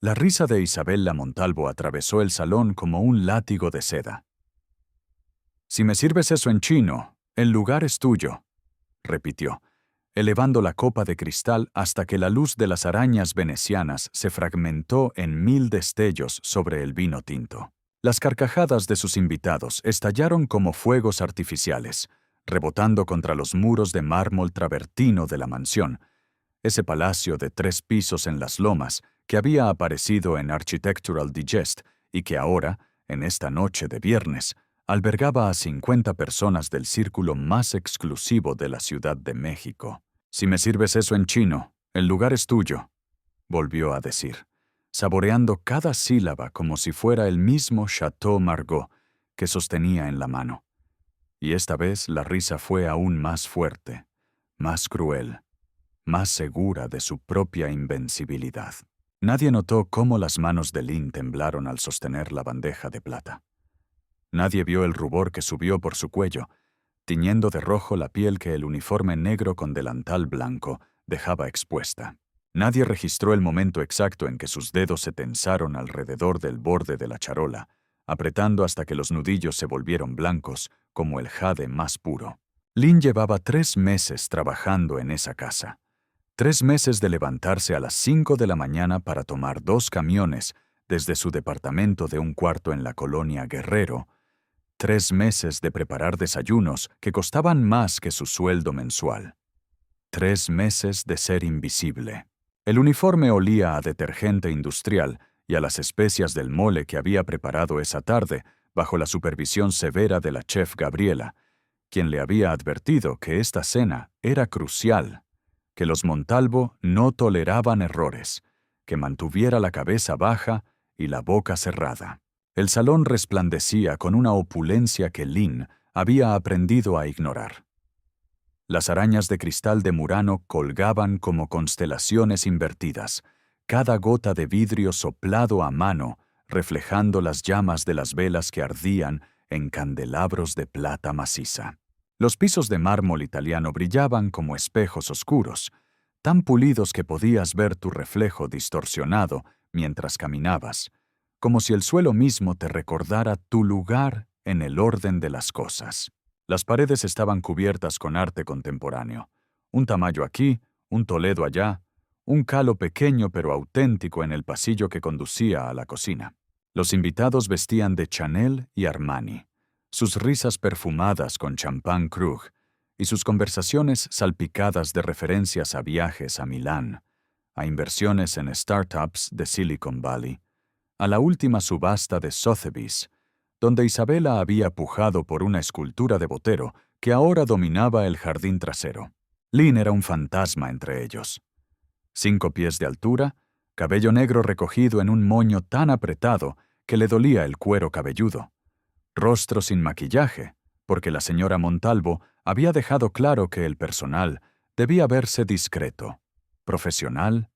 La risa de Isabella Montalvo atravesó el salón como un látigo de seda. «Si me sirves eso en chino, el lugar es tuyo», repitió, elevando la copa de cristal hasta que la luz de las arañas venecianas se fragmentó en 1000 destellos sobre el vino tinto. Las carcajadas de sus invitados estallaron como fuegos artificiales, rebotando contra los muros de mármol travertino de la mansión, ese palacio de 3 pisos en las lomas que había aparecido en Architectural Digest y que ahora, en esta noche de viernes, albergaba a 50 personas del círculo más exclusivo de la Ciudad de México. «Si me sirves eso en chino, el lugar es tuyo», volvió a decir, saboreando cada sílaba como si fuera el mismo Chateau Margaux que sostenía en la mano. Y esta vez la risa fue aún más fuerte, más cruel, más segura de su propia invencibilidad. Nadie notó cómo las manos de Lynn temblaron al sostener la bandeja de plata. Nadie vio el rubor que subió por su cuello, tiñendo de rojo la piel que el uniforme negro con delantal blanco dejaba expuesta. Nadie registró el momento exacto en que sus dedos se tensaron alrededor del borde de la charola, apretando hasta que los nudillos se volvieron blancos como el jade más puro. Lynn llevaba 3 meses trabajando en esa casa. 3 meses de levantarse a las 5 de la mañana para tomar 2 camiones desde su departamento de un cuarto en la colonia Guerrero. 3 meses de preparar desayunos que costaban más que su sueldo mensual. 3 meses de ser invisible. El uniforme olía a detergente industrial y a las especias del mole que había preparado esa tarde bajo la supervisión severa de la chef Gabriela, quien le había advertido que esta cena era crucial, que los Montalvo no toleraban errores, que mantuviera la cabeza baja y la boca cerrada. El salón resplandecía con una opulencia que Lynn había aprendido a ignorar. Las arañas de cristal de Murano colgaban como constelaciones invertidas, cada gota de vidrio soplado a mano, reflejando las llamas de las velas que ardían en candelabros de plata maciza. Los pisos de mármol italiano brillaban como espejos oscuros, tan pulidos que podías ver tu reflejo distorsionado mientras caminabas, como si el suelo mismo te recordara tu lugar en el orden de las cosas. Las paredes estaban cubiertas con arte contemporáneo. Un Tamayo aquí, un Toledo allá, un Calo pequeño pero auténtico en el pasillo que conducía a la cocina. Los invitados vestían de Chanel y Armani, sus risas perfumadas con champán Krug y sus conversaciones salpicadas de referencias a viajes a Milán, a inversiones en startups de Silicon Valley, a la última subasta de Sotheby's, donde Isabella había pujado por una escultura de Botero que ahora dominaba el jardín trasero. Lynn era un fantasma entre ellos. 5 pies de altura, cabello negro recogido en un moño tan apretado que le dolía el cuero cabelludo. Rostro sin maquillaje, porque la señora Montalvo había dejado claro que el personal debía verse discreto, profesional,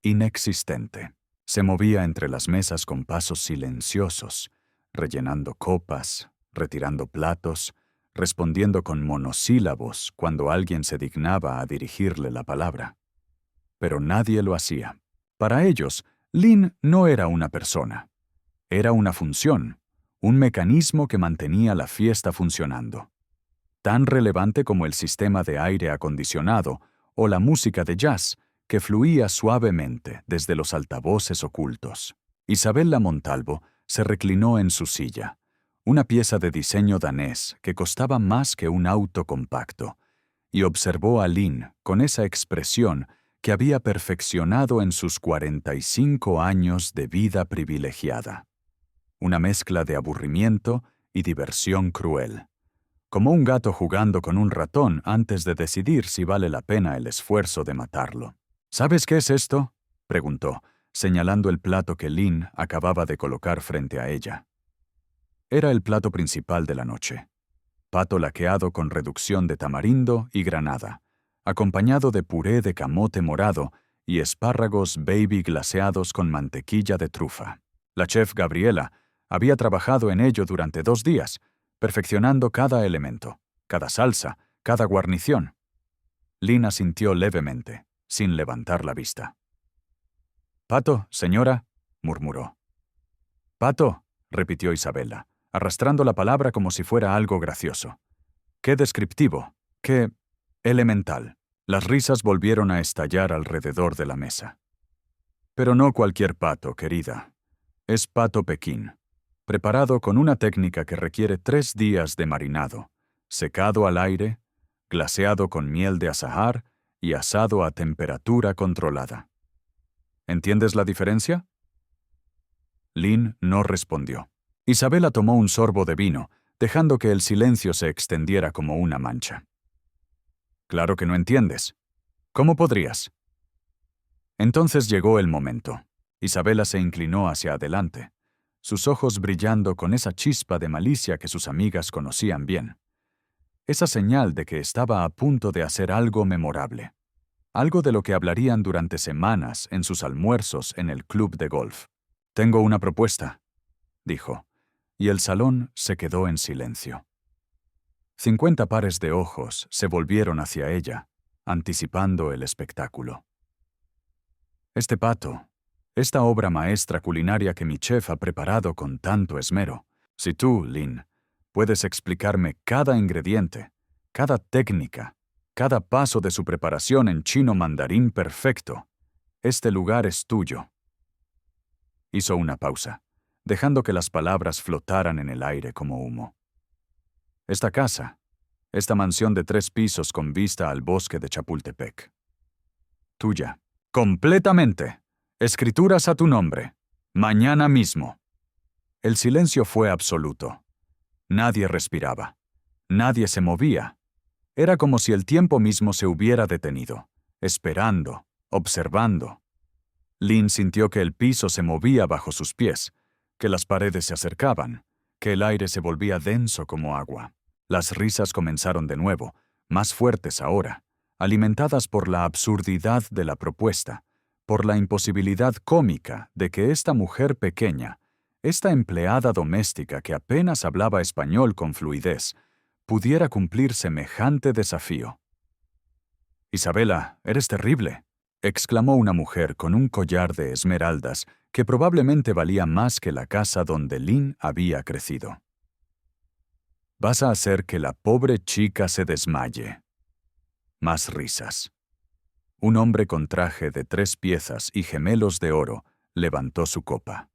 inexistente. Se movía entre las mesas con pasos silenciosos, rellenando copas, retirando platos, respondiendo con monosílabos cuando alguien se dignaba a dirigirle la palabra. Pero nadie lo hacía. Para ellos, Lynn no era una persona. Era una función, un mecanismo que mantenía la fiesta funcionando. Tan relevante como el sistema de aire acondicionado o la música de jazz que fluía suavemente desde los altavoces ocultos. Isabella Montalvo se reclinó en su silla, una pieza de diseño danés que costaba más que un auto compacto, y observó a Lynn con esa expresión que había perfeccionado en sus 45 años de vida privilegiada. Una mezcla de aburrimiento y diversión cruel, como un gato jugando con un ratón antes de decidir si vale la pena el esfuerzo de matarlo. «¿Sabes qué es esto?», preguntó, señalando el plato que Lynn acababa de colocar frente a ella. Era el plato principal de la noche. Pato laqueado con reducción de tamarindo y granada, acompañado de puré de camote morado y espárragos baby glaseados con mantequilla de trufa. La chef Gabriela había trabajado en ello durante 2 días, perfeccionando cada elemento, cada salsa, cada guarnición. Lynn asintió levemente, sin levantar la vista. «Pato, señora», murmuró. «Pato», repitió Isabela, arrastrando la palabra como si fuera algo gracioso. «Qué descriptivo, qué elemental». Las risas volvieron a estallar alrededor de la mesa. «Pero no cualquier pato, querida. Es pato Pekín, preparado con una técnica que requiere 3 días de marinado, secado al aire, glaseado con miel de azahar y asado a temperatura controlada. ¿Entiendes la diferencia?» Lynn no respondió. Isabela tomó un sorbo de vino, dejando que el silencio se extendiera como una mancha. «Claro que no entiendes. ¿Cómo podrías?» Entonces llegó el momento. Isabela se inclinó hacia adelante, sus ojos brillando con esa chispa de malicia que sus amigas conocían bien. Esa señal de que estaba a punto de hacer algo memorable. Algo de lo que hablarían durante semanas en sus almuerzos en el club de golf. «Tengo una propuesta», dijo, y el salón se quedó en silencio. 50 pares de ojos se volvieron hacia ella, anticipando el espectáculo. Este pato, esta obra maestra culinaria que mi chef ha preparado con tanto esmero, si tú, Lynn, puedes explicarme cada ingrediente, cada técnica, cada paso de su preparación en chino mandarín perfecto, este lugar es tuyo. Hizo una pausa, dejando que las palabras flotaran en el aire como humo. Esta casa, esta mansión de 3 pisos con vista al bosque de Chapultepec. Tuya. Completamente. Escrituras a tu nombre. Mañana mismo. El silencio fue absoluto. Nadie respiraba. Nadie se movía. Era como si el tiempo mismo se hubiera detenido, esperando, observando. Lynn sintió que el piso se movía bajo sus pies, que las paredes se acercaban, que el aire se volvía denso como agua. Las risas comenzaron de nuevo, más fuertes ahora, alimentadas por la absurdidad de la propuesta, por la imposibilidad cómica de que esta mujer pequeña, esta empleada doméstica que apenas hablaba español con fluidez, pudiera cumplir semejante desafío. «Isabela, eres terrible», exclamó una mujer con un collar de esmeraldas que probablemente valía más que la casa donde Lynn había crecido. «Vas a hacer que la pobre chica se desmaye». Más risas. Un hombre con traje de 3 piezas y gemelos de oro levantó su copa.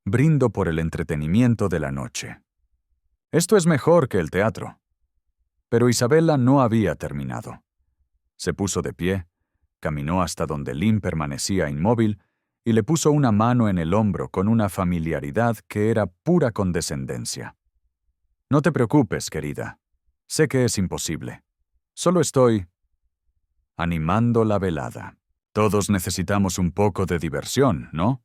«Brindo por el entretenimiento de la noche. Esto es mejor que el teatro». Pero Isabela no había terminado. Se puso de pie, caminó hasta donde Lynn permanecía inmóvil y le puso una mano en el hombro con una familiaridad que era pura condescendencia. «No te preocupes, querida. Sé que es imposible. Solo estoy animando la velada. Todos necesitamos un poco de diversión, ¿no?»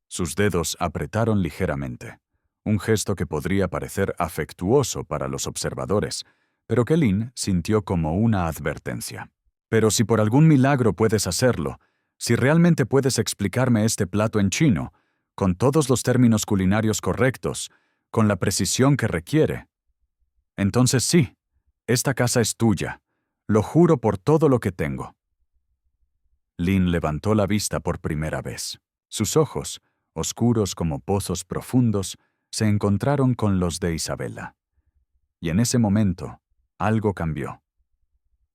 Sus dedos apretaron ligeramente, un gesto que podría parecer afectuoso para los observadores, pero que Lynn sintió como una advertencia. «Pero si por algún milagro puedes hacerlo, si realmente puedes explicarme este plato en chino, con todos los términos culinarios correctos, con la precisión que requiere, entonces sí, esta casa es tuya. Lo juro por todo lo que tengo». Lynn levantó la vista por primera vez. Sus ojos, oscuros como pozos profundos, se encontraron con los de Isabela. Y en ese momento, algo cambió.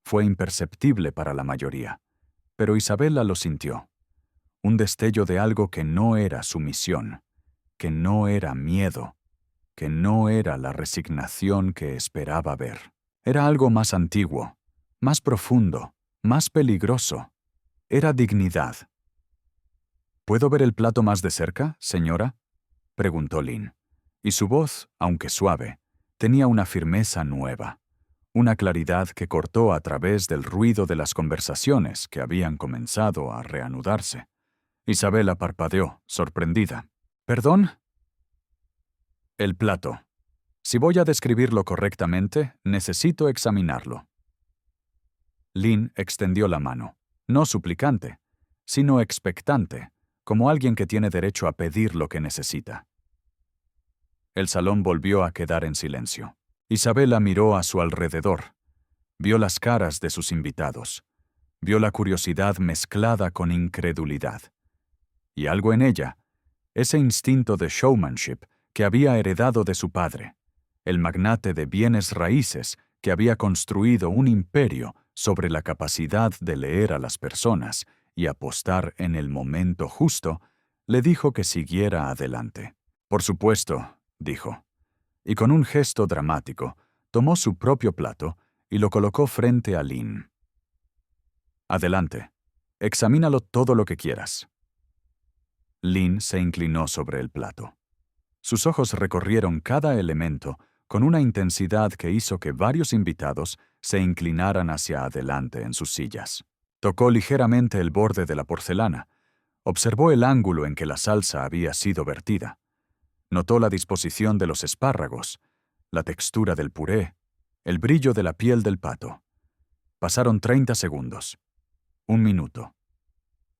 Fue imperceptible para la mayoría, pero Isabela lo sintió. Un destello de algo que no era sumisión, que no era miedo, que no era la resignación que esperaba ver. Era algo más antiguo, más profundo, más peligroso. Era dignidad. «¿Puedo ver el plato más de cerca, señora?», preguntó Lynn, y su voz, aunque suave, tenía una firmeza nueva, una claridad que cortó a través del ruido de las conversaciones que habían comenzado a reanudarse. Isabela parpadeó, sorprendida. «¿Perdón?» «El plato. Si voy a describirlo correctamente, necesito examinarlo». Lynn extendió la mano, no suplicante, sino expectante, como alguien que tiene derecho a pedir lo que necesita. El salón volvió a quedar en silencio. Isabela miró a su alrededor. Vio las caras de sus invitados. Vio la curiosidad mezclada con incredulidad. y algo en ella, ese instinto de showmanship que había heredado de su padre, el magnate de bienes raíces que había construido un imperio sobre la capacidad de leer a las personas y apostar en el momento justo, le dijo que siguiera adelante. Por supuesto, dijo, y con un gesto dramático, tomó su propio plato y lo colocó frente a Lin. Adelante, examínalo todo lo que quieras. Lin se inclinó sobre el plato. Sus ojos recorrieron cada elemento con una intensidad que hizo que varios invitados se inclinaran hacia adelante en sus sillas. Tocó ligeramente el borde de la porcelana, observó el ángulo en que la salsa había sido vertida, notó la disposición de los espárragos, la textura del puré, el brillo de la piel del pato. Pasaron 30 segundos. 1 minuto.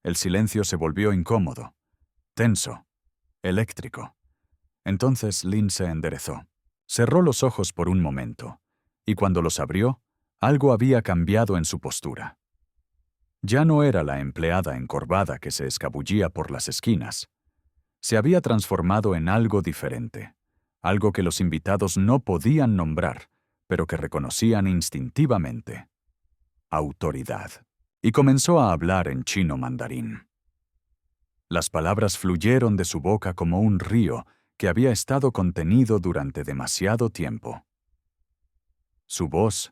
El silencio se volvió incómodo, tenso, eléctrico. Entonces Lin se enderezó. Cerró los ojos por un momento, y cuando los abrió, algo había cambiado en su postura. Ya no era la empleada encorvada que se escabullía por las esquinas. Se había transformado en algo diferente, algo que los invitados no podían nombrar, pero que reconocían instintivamente. Autoridad. Y comenzó a hablar en chino mandarín. Las palabras fluyeron de su boca como un río que había estado contenido durante demasiado tiempo. Su voz,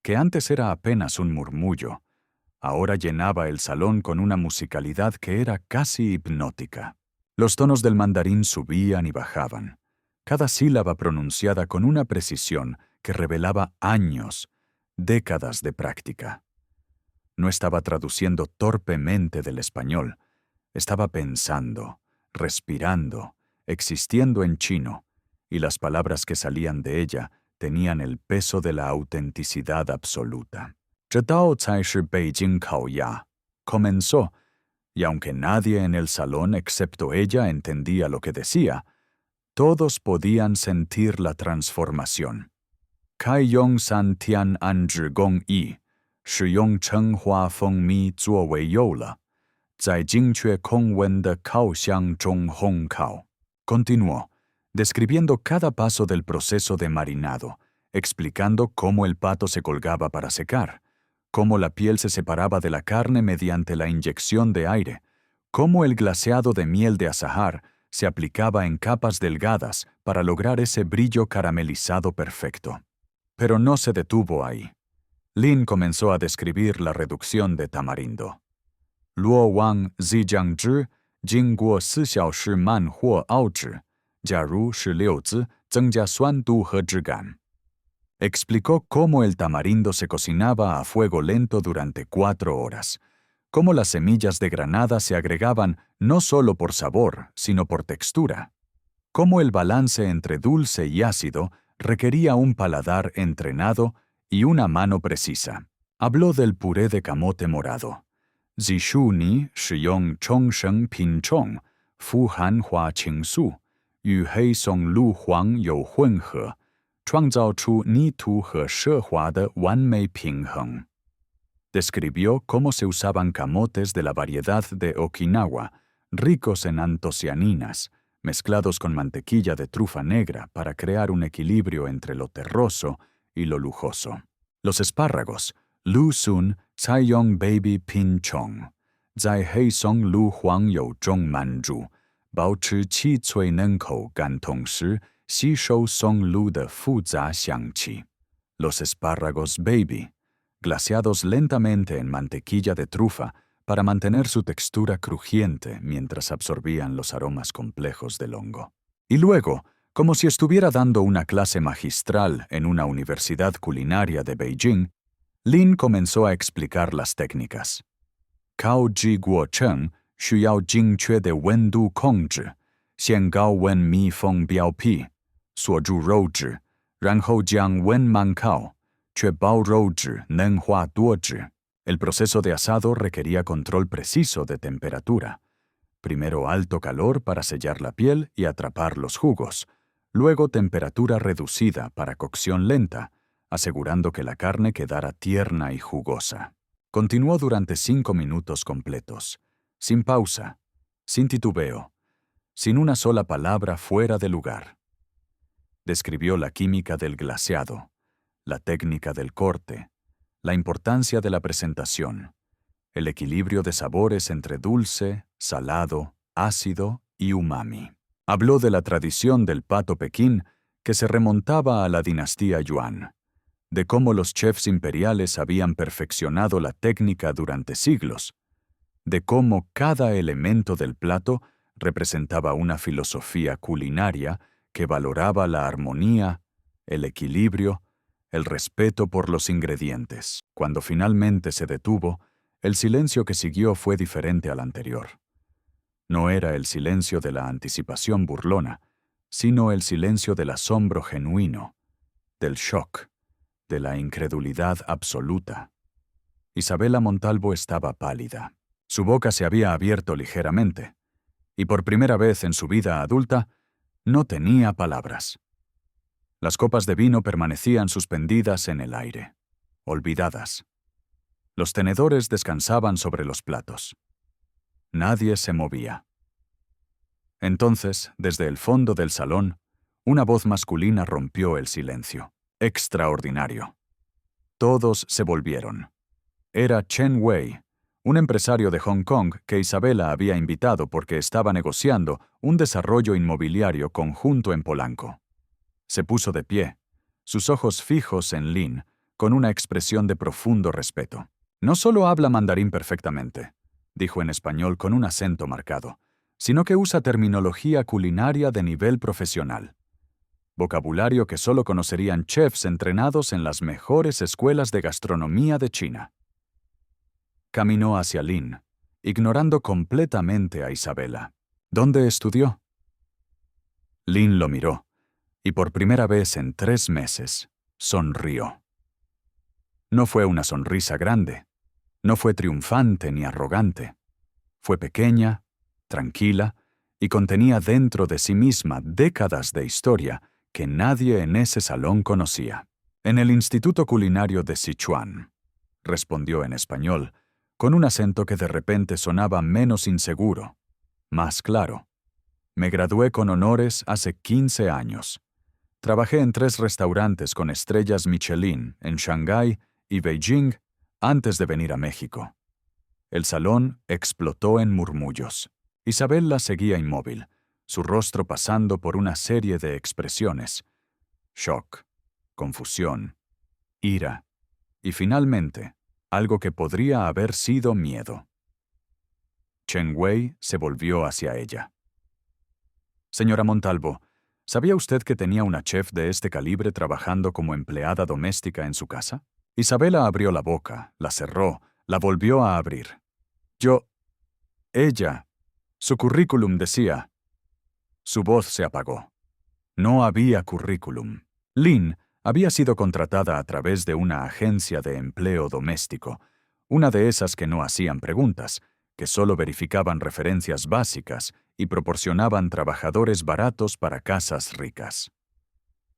que antes era apenas un murmullo, ahora llenaba el salón con una musicalidad que era casi hipnótica. Los tonos del mandarín subían y bajaban, cada sílaba pronunciada con una precisión que revelaba años, décadas de práctica. No estaba traduciendo torpemente del español, estaba pensando, respirando, existiendo en chino, y las palabras que salían de ella tenían el peso de la autenticidad absoluta. 这道才是北京烤鸭. Comenzó, y aunque nadie en el salón excepto ella entendía lo que decía, todos podían sentir la transformación. 开用3天安置工艺，使用橙花蜂蜜作为釉了。 在精确控温的烤箱中烘烤. Continuó, describiendo cada paso del proceso de marinado, explicando cómo el pato se colgaba para secar, cómo la piel se separaba de la carne mediante la inyección de aire, cómo el glaseado de miel de azahar se aplicaba en capas delgadas para lograr ese brillo caramelizado perfecto. Pero no se detuvo ahí. Lin comenzó a describir la reducción de tamarindo. 落往即将汁，经过4小时慢火熬制，假如16次，增加酸度和质感。Explicó cómo el tamarindo se cocinaba a fuego lento durante 4 horas, cómo las semillas de granada se agregaban no solo por sabor, sino por textura, cómo el balance entre dulce y ácido requería un paladar entrenado y una mano precisa. Habló del puré de camote morado. 紫薯泥使用冲绳品种富含花青素，与黑松露黄油混合，创造出泥土和奢华的完美平衡。Describió cómo se usaban camotes de la variedad de Okinawa, ricos en antocianinas, mezclados con mantequilla de trufa negra para crear un equilibrio entre lo terroso y lo lujoso. Los espárragos, Lu Sun, Tsai Yong Baby Pin Chong, Zai Hei Song Lu Huang You Zhong Man Zhu, Bao Chi Qi Cui Nen Kou Gan Tong Shi, Xi Shou Song Lu de Fu Za Xiang Qi. Los espárragos Baby, glaseados lentamente en mantequilla de trufa para mantener su textura crujiente mientras absorbían los aromas complejos del hongo. Y luego, como si estuviera dando una clase magistral en una universidad culinaria de Beijing, Lin comenzó a explicar las técnicas. Cao Ji Guo Cheng, Xu Yao Jing Chue de Wen Du Kong Zhi, Xian Gao Wen Mi Feng Biao Pi, Suo Zhu Rou Zhi, Ran Hou Jiang Wen Man Cao, Chue Bao Rou Zhi, Nen Hua Duo Zhi. El proceso de asado requería control preciso de temperatura. Primero alto calor para sellar la piel y atrapar los jugos, luego temperatura reducida para cocción lenta, asegurando que la carne quedara tierna y jugosa. Continuó durante 5 minutos completos, sin pausa, sin titubeo, sin una sola palabra fuera de lugar. Describió la química del glaseado, la técnica del corte, la importancia de la presentación, el equilibrio de sabores entre dulce, salado, ácido y umami. Habló de la tradición del pato Pekín que se remontaba a la dinastía Yuan, de cómo los chefs imperiales habían perfeccionado la técnica durante siglos, de cómo cada elemento del plato representaba una filosofía culinaria que valoraba la armonía, el equilibrio, el respeto por los ingredientes. Cuando finalmente se detuvo, el silencio que siguió fue diferente al anterior. No era el silencio de la anticipación burlona, sino el silencio del asombro genuino, del shock, de la incredulidad absoluta. Isabela Montalvo estaba pálida. Su boca se había abierto ligeramente, y por primera vez en su vida adulta, no tenía palabras. Las copas de vino permanecían suspendidas en el aire, olvidadas. Los tenedores descansaban sobre los platos. Nadie se movía. Entonces, desde el fondo del salón, una voz masculina rompió el silencio. Extraordinario. Todos se volvieron. Era Chen Wei, un empresario de Hong Kong que Isabela había invitado porque estaba negociando un desarrollo inmobiliario conjunto en Polanco. Se puso de pie, sus ojos fijos en Lin, con una expresión de profundo respeto. No solo habla mandarín perfectamente, dijo en español con un acento marcado, sino que usa terminología culinaria de nivel profesional. Vocabulario que solo conocerían chefs entrenados en las mejores escuelas de gastronomía de China. Caminó hacia Lin, ignorando completamente a Isabela. ¿Dónde estudió? Lin lo miró, y por primera vez en 3 meses, sonrió. No fue una sonrisa grande, no fue triunfante ni arrogante. Fue pequeña, tranquila, y contenía dentro de sí misma décadas de historia que nadie en ese salón conocía. En el Instituto Culinario de Sichuan, respondió en español, con un acento que de repente sonaba menos inseguro, más claro. Me gradué con honores hace 15 años. Trabajé en 3 restaurantes con estrellas Michelin en Shanghái y Beijing antes de venir a México. El salón explotó en murmullos. Isabela seguía inmóvil, su rostro pasando por una serie de expresiones: shock, confusión, ira y finalmente, algo que podría haber sido miedo. Chen Wei se volvió hacia ella. Señora Montalvo, ¿sabía usted que tenía una chef de este calibre trabajando como empleada doméstica en su casa? Isabela abrió la boca, la cerró, la volvió a abrir. Ella, su currículum decía. Su voz se apagó. No había currículum. Lin había sido contratada a través de una agencia de empleo doméstico, una de esas que no hacían preguntas, que solo verificaban referencias básicas y proporcionaban trabajadores baratos para casas ricas.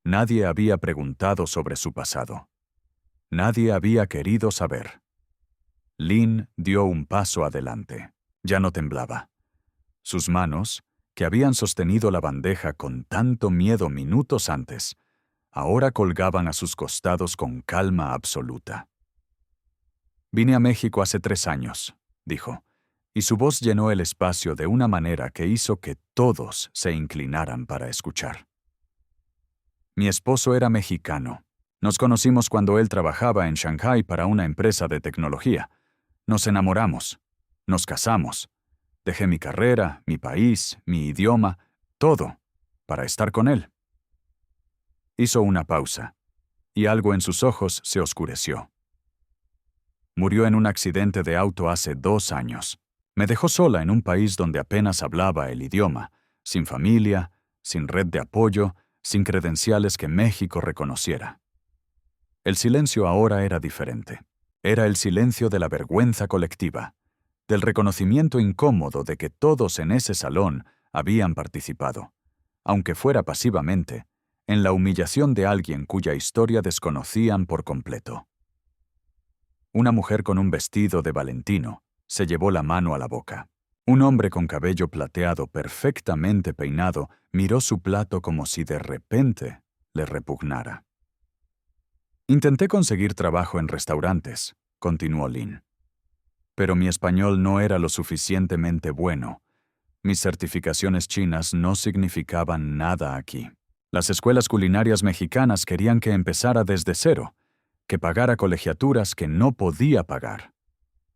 Nadie había preguntado sobre su pasado. Nadie había querido saber. Lin dio un paso adelante. Ya no temblaba. Sus manos, que habían sostenido la bandeja con tanto miedo minutos antes, ahora colgaban a sus costados con calma absoluta. Vine a México hace 3 años, dijo, y su voz llenó el espacio de una manera que hizo que todos se inclinaran para escuchar. Mi esposo era mexicano. Nos conocimos cuando él trabajaba en Shanghái para una empresa de tecnología. Nos enamoramos, nos casamos. Dejé mi carrera, mi país, mi idioma, todo, para estar con él. Hizo una pausa, y algo en sus ojos se oscureció. Murió en un accidente de auto hace 2 años. Me dejó sola en un país donde apenas hablaba el idioma, sin familia, sin red de apoyo, sin credenciales que México reconociera. El silencio ahora era diferente. Era el silencio de la vergüenza colectiva, del reconocimiento incómodo de que todos en ese salón habían participado, aunque fuera pasivamente, en la humillación de alguien cuya historia desconocían por completo. Una mujer con un vestido de Valentino se llevó la mano a la boca. Un hombre con cabello plateado perfectamente peinado miró su plato como si de repente le repugnara. Intenté conseguir trabajo en restaurantes, continuó Lin. Pero mi español no era lo suficientemente bueno. Mis certificaciones chinas no significaban nada aquí. Las escuelas culinarias mexicanas querían que empezara desde cero, que pagara colegiaturas que no podía pagar.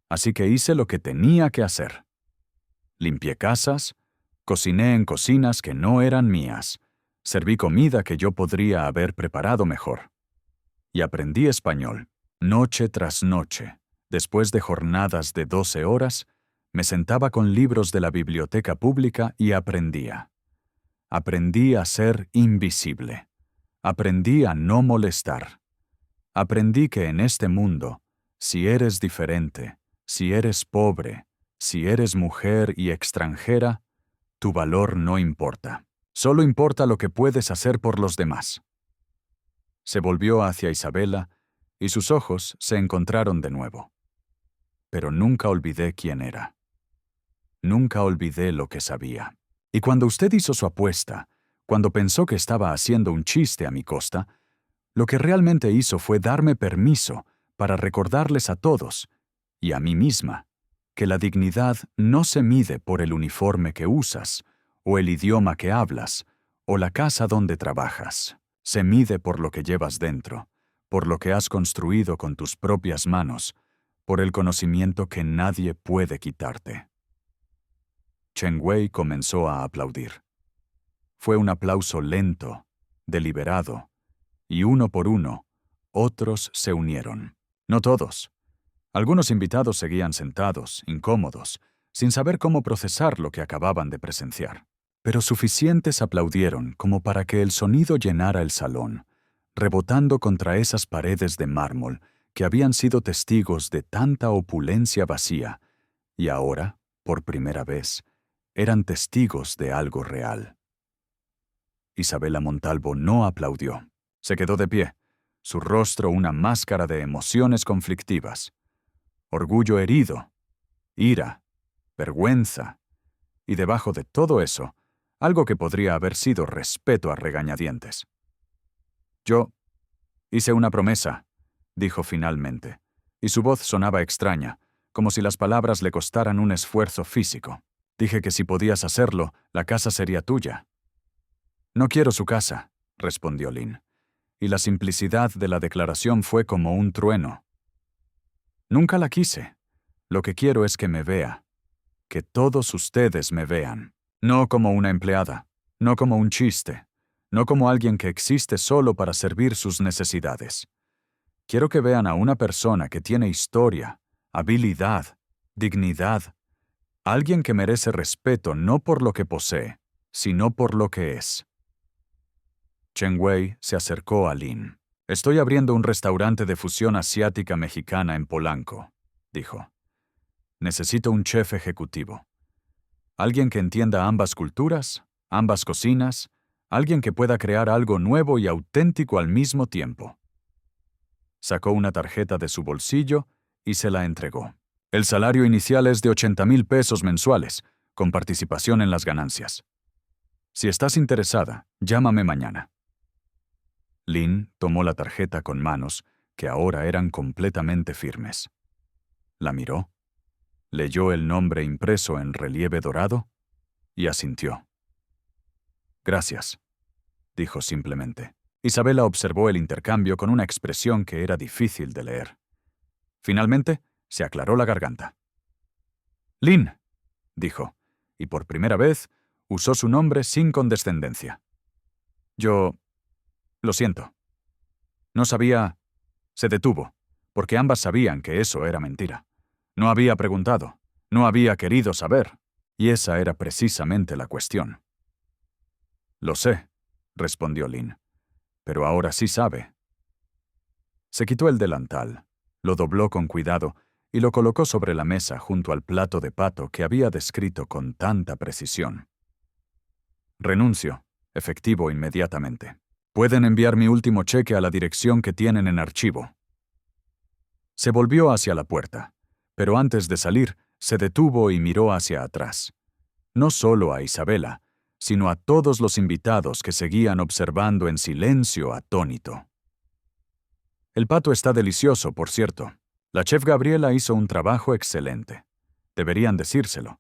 Así que hice lo que tenía que hacer. Limpié casas, cociné en cocinas que no eran mías, serví comida que yo podría haber preparado mejor. Y aprendí español, noche tras noche. Después de jornadas de 12 horas, me sentaba con libros de la biblioteca pública y aprendía. Aprendí a ser invisible. Aprendí a no molestar. Aprendí que en este mundo, si eres diferente, si eres pobre, si eres mujer y extranjera, tu valor no importa. Solo importa lo que puedes hacer por los demás. Se volvió hacia Isabela y sus ojos se encontraron de nuevo. Pero nunca olvidé quién era. Nunca olvidé lo que sabía. Y cuando usted hizo su apuesta, cuando pensó que estaba haciendo un chiste a mi costa, lo que realmente hizo fue darme permiso para recordarles a todos, y a mí misma, que la dignidad no se mide por el uniforme que usas, o el idioma que hablas, o la casa donde trabajas. Se mide por lo que llevas dentro, por lo que has construido con tus propias manos, por el conocimiento que nadie puede quitarte. Chen Wei comenzó a aplaudir. Fue un aplauso lento, deliberado, y uno por uno, otros se unieron. No todos. Algunos invitados seguían sentados, incómodos, sin saber cómo procesar lo que acababan de presenciar. Pero suficientes aplaudieron como para que el sonido llenara el salón, rebotando contra esas paredes de mármol que habían sido testigos de tanta opulencia vacía, y ahora, por primera vez, eran testigos de algo real. Isabela Montalvo no aplaudió. Se quedó de pie, su rostro una máscara de emociones conflictivas. Orgullo herido, ira, vergüenza, y debajo de todo eso, algo que podría haber sido respeto a regañadientes. Yo hice una promesa, dijo finalmente, y su voz sonaba extraña, como si las palabras le costaran un esfuerzo físico. Dije que si podías hacerlo, la casa sería tuya. No quiero su casa, respondió Lin, y la simplicidad de la declaración fue como un trueno. Nunca la quise. Lo que quiero es que me vea, que todos ustedes me vean, no como una empleada, no como un chiste, no como alguien que existe solo para servir sus necesidades. Quiero que vean a una persona que tiene historia, habilidad, dignidad, alguien que merece respeto no por lo que posee, sino por lo que es. Chen Wei se acercó a Lin. Estoy abriendo un restaurante de fusión asiática mexicana en Polanco, dijo. Necesito un chef ejecutivo. Alguien que entienda ambas culturas, ambas cocinas, alguien que pueda crear algo nuevo y auténtico al mismo tiempo. Sacó una tarjeta de su bolsillo y se la entregó. El salario inicial es de 80,000 pesos mensuales, con participación en las ganancias. Si estás interesada, llámame mañana. Lin tomó la tarjeta con manos que ahora eran completamente firmes. La miró, leyó el nombre impreso en relieve dorado y asintió. Gracias, dijo simplemente. Isabela observó el intercambio con una expresión que era difícil de leer. Finalmente, se aclaró la garganta. Lin, dijo, y por primera vez usó su nombre sin condescendencia. Yo... Lo siento. No sabía... Se detuvo, porque ambas sabían que eso era mentira. No había preguntado, no había querido saber, y esa era precisamente la cuestión. Lo sé, respondió Lin, pero ahora sí sabe. Se quitó el delantal, lo dobló con cuidado y lo colocó sobre la mesa junto al plato de pato que había descrito con tanta precisión. Renuncio, efectivo inmediatamente. Pueden enviar mi último cheque a la dirección que tienen en archivo. Se volvió hacia la puerta, pero antes de salir, Se detuvo y miró hacia atrás. No solo a Isabela, sino a todos los invitados que seguían observando en silencio atónito. El pato está delicioso, por cierto. La chef Gabriela hizo un trabajo excelente. Deberían decírselo.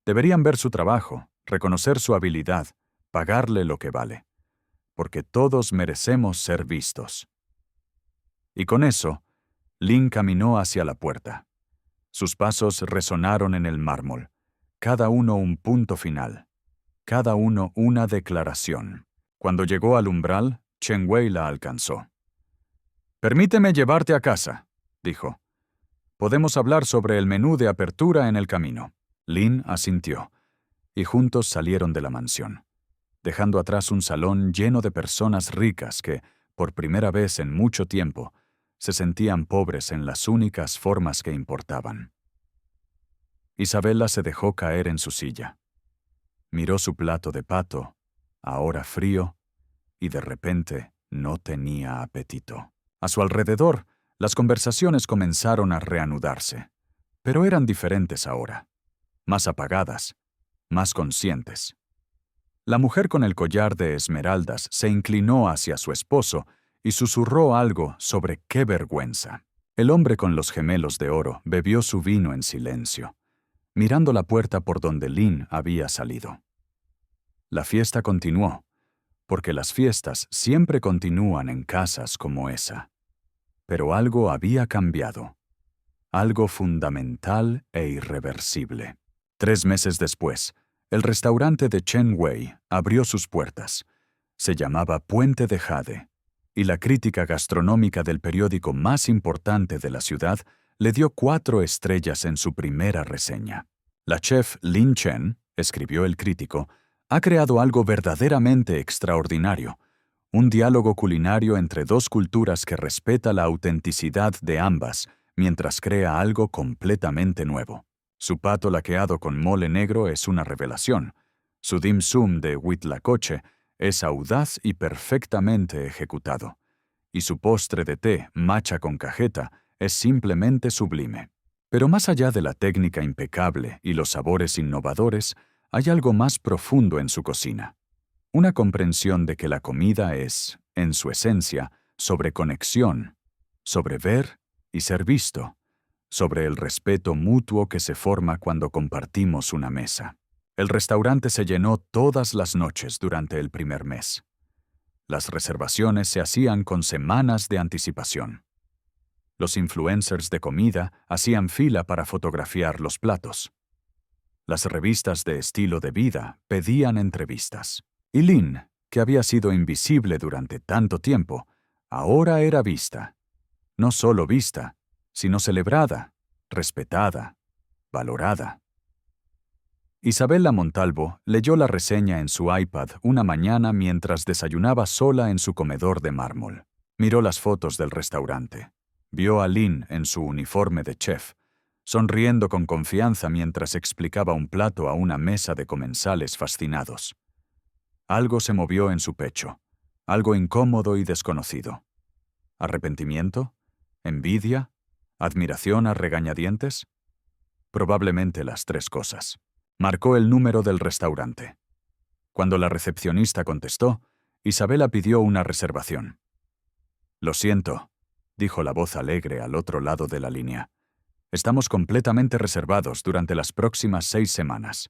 Deberían ver su trabajo, reconocer su habilidad, pagarle lo que vale. Porque todos merecemos ser vistos. Y con eso, Lynn caminó hacia la puerta. Sus pasos resonaron en el mármol, cada uno un punto final, cada uno una declaración. Cuando llegó al umbral, Chen Wei la alcanzó. «Permíteme llevarte a casa», dijo. «Podemos hablar sobre el menú de apertura en el camino». Lynn asintió, y juntos salieron de la mansión, dejando atrás un salón lleno de personas ricas que, por primera vez en mucho tiempo, se sentían pobres en las únicas formas que importaban. Isabela se dejó caer en su silla. Miró su plato de pato, ahora frío, y de repente no tenía apetito. A su alrededor, las conversaciones comenzaron a reanudarse, pero eran diferentes ahora, más apagadas, más conscientes. La mujer con el collar de esmeraldas se inclinó hacia su esposo y susurró algo sobre qué vergüenza. El hombre con los gemelos de oro bebió su vino en silencio, mirando la puerta por donde Lynn había salido. La fiesta continuó, porque las fiestas siempre continúan en casas como esa. Pero algo había cambiado, algo fundamental e irreversible. 3 meses después, el restaurante de Chen Wei abrió sus puertas. Se llamaba Puente de Jade, y la crítica gastronómica del periódico más importante de la ciudad le dio 4 estrellas en su primera reseña. La chef Lin Chen, escribió el crítico, ha creado algo verdaderamente extraordinario, un diálogo culinario entre 2 culturas que respeta la autenticidad de ambas mientras crea algo completamente nuevo. Su pato laqueado con mole negro es una revelación. Su dim sum de huitlacoche es audaz y perfectamente ejecutado. Y su postre de té, matcha con cajeta, es simplemente sublime. Pero más allá de la técnica impecable y los sabores innovadores, hay algo más profundo en su cocina. Una comprensión de que la comida es, en su esencia, sobre conexión, sobre ver y ser visto, sobre el respeto mutuo que se forma cuando compartimos una mesa. El restaurante se llenó todas las noches durante el primer mes. Las reservaciones se hacían con semanas de anticipación. Los influencers de comida hacían fila para fotografiar los platos. Las revistas de estilo de vida pedían entrevistas. Y Lynn, que había sido invisible durante tanto tiempo, ahora era vista. No solo vista, sino celebrada, respetada, valorada. Isabela Montalvo leyó la reseña en su iPad una mañana mientras desayunaba sola en su comedor de mármol. Miró las fotos del restaurante. Vio a Lynn en su uniforme de chef, sonriendo con confianza mientras explicaba un plato a una mesa de comensales fascinados. Algo se movió en su pecho, algo incómodo y desconocido. ¿Arrepentimiento? ¿Envidia? ¿Admiración a regañadientes? Probablemente las 3 cosas. Marcó el número del restaurante. Cuando la recepcionista contestó, Isabela pidió una reservación. «Lo siento», dijo la voz alegre al otro lado de la línea. «Estamos completamente reservados durante las próximas 6 semanas.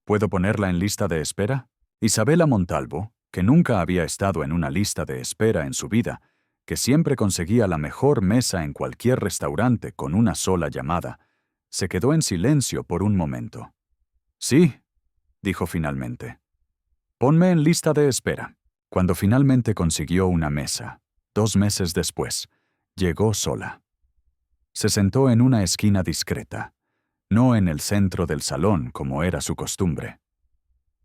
¿Puedo ponerla en lista de espera?» Isabela Montalvo, que nunca había estado en una lista de espera en su vida, que siempre conseguía la mejor mesa en cualquier restaurante con una sola llamada, se quedó en silencio por un momento. «Sí», dijo finalmente. «Ponme en lista de espera». Cuando finalmente consiguió una mesa, 2 meses después, llegó sola. Se sentó en una esquina discreta, no en el centro del salón como era su costumbre.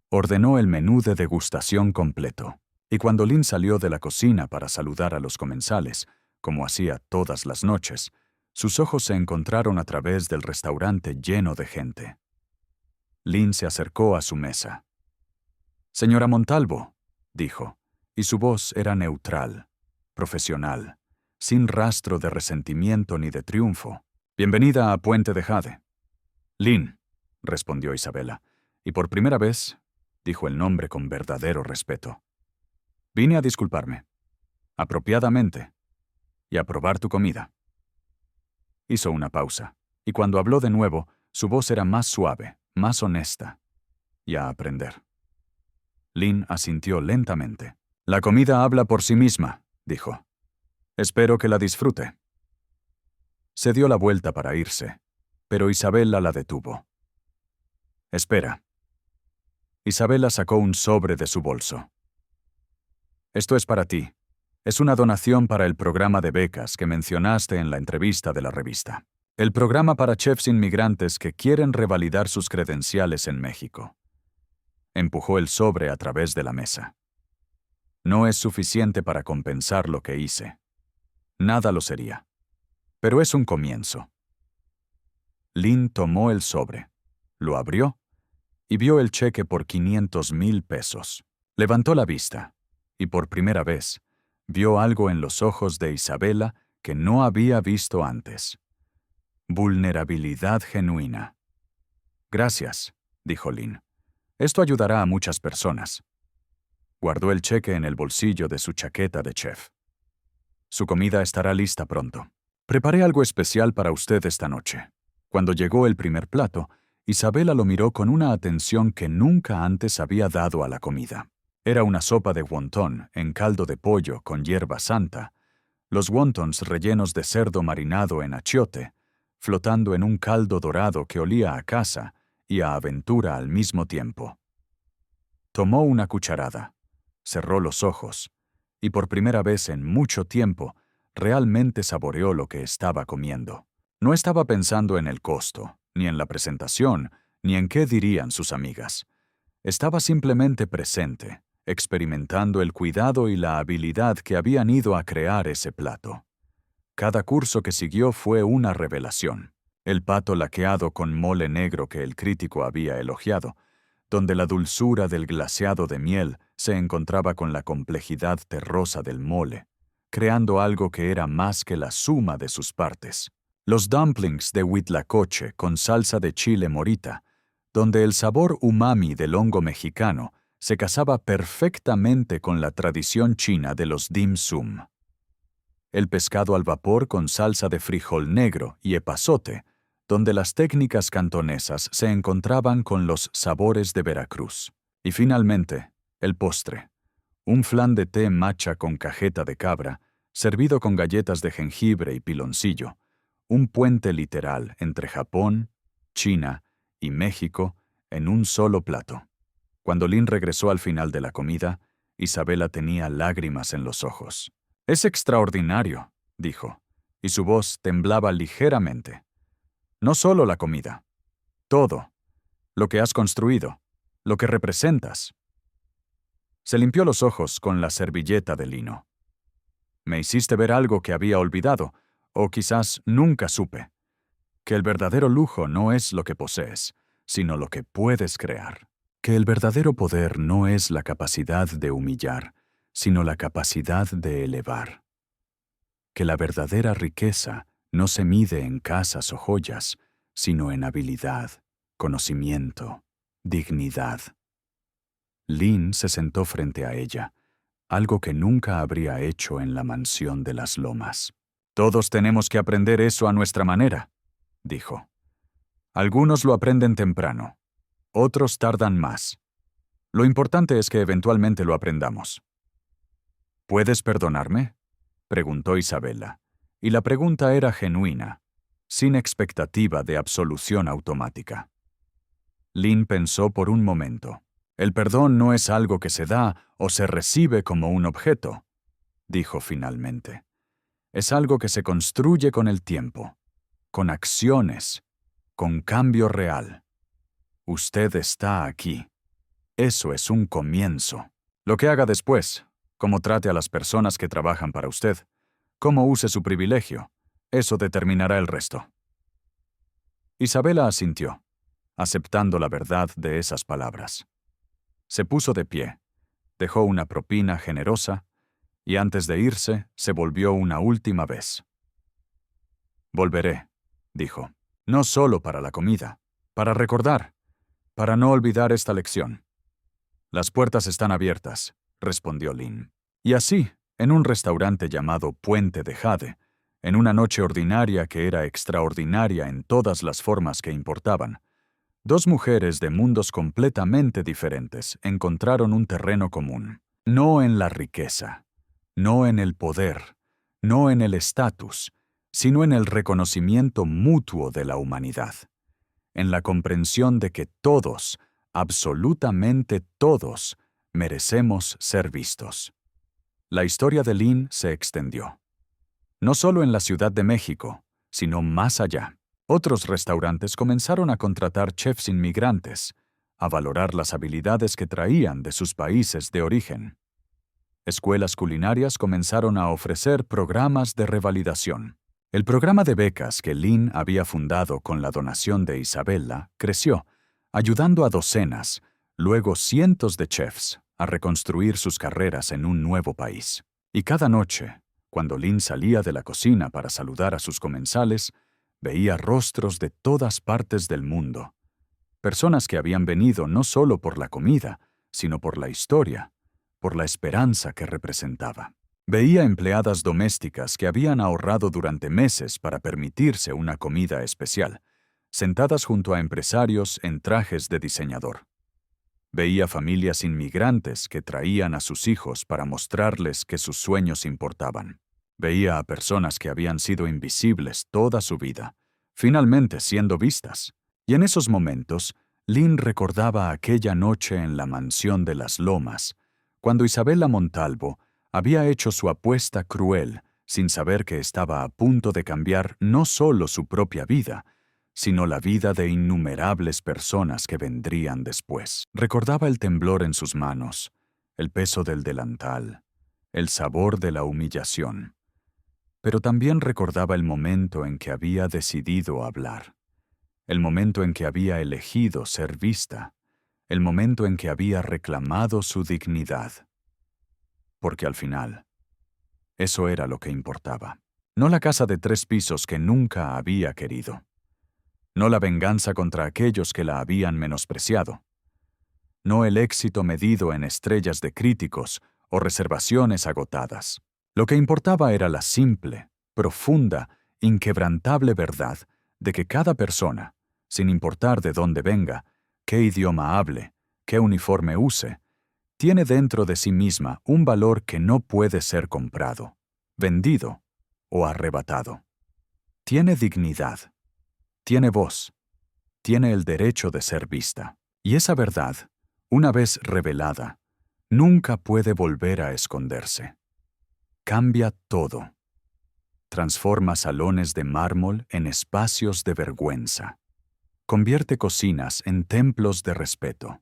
Ordenó el menú de degustación completo, y cuando Lynn salió de la cocina para saludar a los comensales, como hacía todas las noches, sus ojos se encontraron a través del restaurante lleno de gente. Lynn se acercó a su mesa. «Señora Montalvo», dijo, y su voz era neutral, profesional, sin rastro de resentimiento ni de triunfo. «Bienvenida a Puente de Jade». Lynn, respondió Isabela, y por primera vez dijo el nombre con verdadero respeto. Vine a disculparme, apropiadamente, y a probar tu comida. Hizo una pausa, y cuando habló de nuevo, su voz era más suave, más honesta, y a aprender. Lynn asintió lentamente. La comida habla por sí misma, dijo. Espero que la disfrute. Se dio la vuelta para irse, pero Isabela la detuvo. Espera. Isabela sacó un sobre de su bolso. Esto es para ti. Es una donación para el programa de becas que mencionaste en la entrevista de la revista. El programa para chefs inmigrantes que quieren revalidar sus credenciales en México. Empujó el sobre a través de la mesa. No es suficiente para compensar lo que hice. Nada lo sería. Pero es un comienzo. Lynn tomó el sobre, lo abrió y vio el cheque por 500,000 pesos. Levantó la vista y por primera vez vio algo en los ojos de Isabela que no había visto antes. Vulnerabilidad genuina. Gracias, dijo Lynn. Esto ayudará a muchas personas. Guardó el cheque en el bolsillo de su chaqueta de chef. Su comida estará lista pronto. Preparé algo especial para usted esta noche. Cuando llegó el primer plato, Isabela lo miró con una atención que nunca antes había dado a la comida. Era una sopa de wonton en caldo de pollo con hierba santa, los wontons rellenos de cerdo marinado en achiote, flotando en un caldo dorado que olía a casa y a aventura al mismo tiempo. Tomó una cucharada, cerró los ojos, y por primera vez en mucho tiempo realmente saboreó lo que estaba comiendo. No estaba pensando en el costo, ni en la presentación, ni en qué dirían sus amigas. Estaba simplemente presente, experimentando el cuidado y la habilidad que habían ido a crear ese plato. Cada curso que siguió fue una revelación. El pato laqueado con mole negro que el crítico había elogiado, donde la dulzura del glaseado de miel se encontraba con la complejidad terrosa del mole, creando algo que era más que la suma de sus partes. Los dumplings de huitlacoche con salsa de chile morita, donde el sabor umami del hongo mexicano se casaba perfectamente con la tradición china de los dim sum. El pescado al vapor con salsa de frijol negro y epazote, donde las técnicas cantonesas se encontraban con los sabores de Veracruz. Y finalmente, el postre, un flan de té matcha con cajeta de cabra, servido con galletas de jengibre y piloncillo, un puente literal entre Japón, China y México en un solo plato. Cuando Lynn regresó al final de la comida, Isabela tenía lágrimas en los ojos. «Es extraordinario», dijo, y su voz temblaba ligeramente. «No solo la comida. Todo. Lo que has construido. Lo que representas». Se limpió los ojos con la servilleta de lino. «Me hiciste ver algo que había olvidado, o quizás nunca supe. Que el verdadero lujo no es lo que posees, sino lo que puedes crear. Que el verdadero poder no es la capacidad de humillar, sino la capacidad de elevar. Que la verdadera riqueza no se mide en casas o joyas, sino en habilidad, conocimiento, dignidad». Lynn se sentó frente a ella, algo que nunca habría hecho en la mansión de las Lomas. «Todos tenemos que aprender eso a nuestra manera», dijo. «Algunos lo aprenden temprano, otros tardan más. Lo importante es que eventualmente lo aprendamos». «¿Puedes perdonarme?», preguntó Isabela, y la pregunta era genuina, sin expectativa de absolución automática. Lynn pensó por un momento. «El perdón no es algo que se da o se recibe como un objeto», dijo finalmente. «Es algo que se construye con el tiempo, con acciones, con cambio real. Usted está aquí. Eso es un comienzo. Lo que haga después, cómo trate a las personas que trabajan para usted, cómo use su privilegio, eso determinará el resto». Isabela asintió, aceptando la verdad de esas palabras. Se puso de pie, dejó una propina generosa y antes de irse se volvió una última vez. «Volveré», dijo, «no solo para la comida, Para recordar, para no olvidar esta lección. Las puertas están abiertas, respondió Lin. Y así, en un restaurante llamado Puente de Jade, en una noche ordinaria que era extraordinaria en todas las formas que importaban, dos mujeres de mundos completamente diferentes encontraron un terreno común. No en la riqueza, no en el poder, no en el estatus, sino en el reconocimiento mutuo de la humanidad, en la comprensión de que todos, absolutamente todos, merecemos ser vistos. La historia de Lin se extendió. No solo en la Ciudad de México, sino más allá. Otros restaurantes comenzaron a contratar chefs inmigrantes, a valorar las habilidades que traían de sus países de origen. Escuelas culinarias comenzaron a ofrecer programas de revalidación. El programa de becas que Lin había fundado con la donación de Isabella creció, ayudando a docenas, luego cientos de chefs, a reconstruir sus carreras en un nuevo país. Y cada noche, cuando Lin salía de la cocina para saludar a sus comensales, veía rostros de todas partes del mundo. Personas que habían venido no solo por la comida, sino por la historia, por la esperanza que representaba. Veía empleadas domésticas que habían ahorrado durante meses para permitirse una comida especial, sentadas junto a empresarios en trajes de diseñador. Veía familias inmigrantes que traían a sus hijos para mostrarles que sus sueños importaban. Veía a personas que habían sido invisibles toda su vida, finalmente siendo vistas. Y en esos momentos, Lin recordaba aquella noche en la mansión de las Lomas, cuando Isabella Montalvo había hecho su apuesta cruel sin saber que estaba a punto de cambiar no solo su propia vida, sino la vida de innumerables personas que vendrían después. Recordaba el temblor en sus manos, el peso del delantal, el sabor de la humillación. Pero también recordaba el momento en que había decidido hablar, el momento en que había elegido ser vista, el momento en que había reclamado su dignidad. Porque al final, eso era lo que importaba. No la casa de 3 pisos que nunca había querido. No la venganza contra aquellos que la habían menospreciado. No el éxito medido en estrellas de críticos o reservaciones agotadas. Lo que importaba era la simple, profunda, inquebrantable verdad de que cada persona, sin importar de dónde venga, qué idioma hable, qué uniforme use, tiene dentro de sí misma un valor que no puede ser comprado, vendido o arrebatado. Tiene dignidad, tiene voz, tiene el derecho de ser vista. Y esa verdad, una vez revelada, nunca puede volver a esconderse. Cambia todo. Transforma salones de mármol en espacios de vergüenza. Convierte cocinas en templos de respeto.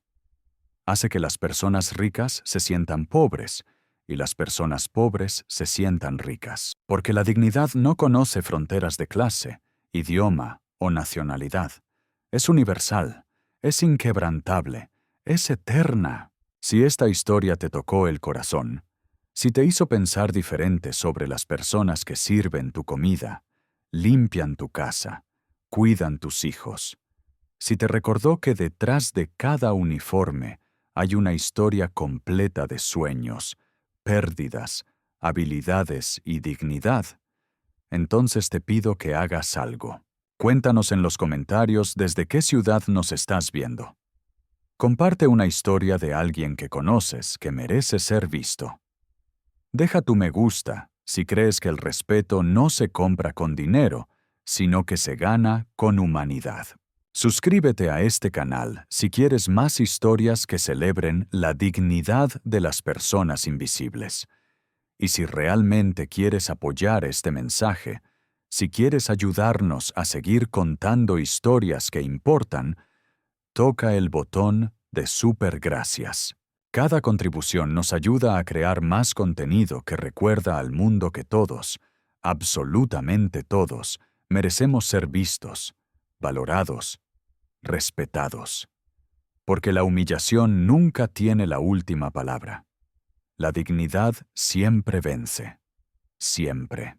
Hace que las personas ricas se sientan pobres y las personas pobres se sientan ricas. Porque la dignidad no conoce fronteras de clase, idioma o nacionalidad. Es universal, es inquebrantable, es eterna. Si esta historia te tocó el corazón, si te hizo pensar diferente sobre las personas que sirven tu comida, limpian tu casa, cuidan tus hijos, si te recordó que detrás de cada uniforme hay una historia completa de sueños, pérdidas, habilidades y dignidad, entonces te pido que hagas algo. Cuéntanos en los comentarios desde qué ciudad nos estás viendo. Comparte una historia de alguien que conoces que merece ser visto. Deja tu me gusta si crees que el respeto no se compra con dinero, sino que se gana con humanidad. Suscríbete a este canal si quieres más historias que celebren la dignidad de las personas invisibles. Y si realmente quieres apoyar este mensaje, si quieres ayudarnos a seguir contando historias que importan, toca el botón de Super Gracias. Cada contribución nos ayuda a crear más contenido que recuerda al mundo que todos, absolutamente todos, merecemos ser vistos, valorados, respetados. Porque la humillación nunca tiene la última palabra. La dignidad siempre vence. Siempre.